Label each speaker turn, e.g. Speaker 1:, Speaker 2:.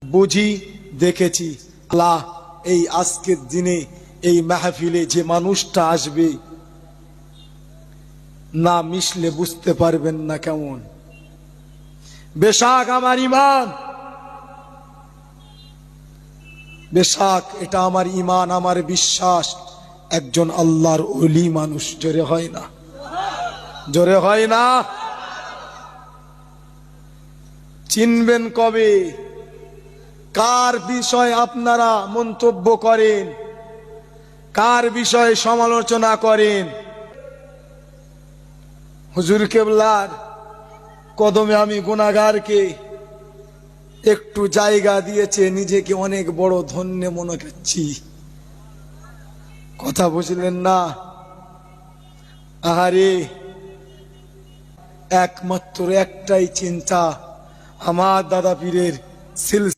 Speaker 1: বুঝি দেখেছি। আল্লাহ এই আজকের দিনে এই মাহফিলে যে মানুষটা আসবে না মিশলে বুঝতে পারবেন না কেমন। বেশাক আমার ইমান, বেশাক এটা আমার ইমান, আমার বিশ্বাস একজন আল্লাহর ওলি মানুষ। জোরে হয় না? জোরে হয় না? চিনবেন কবে? কার বিষয় আপনারা মন্তব্য করেন, কার বিষয়ে সমালোচনা করেন? হুজুর কেবলার কদমে আমি গুনাহগারকে একটু জায়গা দিয়েছে, নিজেকে অনেক বড় ধন্য মনে করছি। কথা বুঝলেন না? আহারে, একমাত্র একটাই চিন্তা, আমার দাদা পীরের সিলসিলা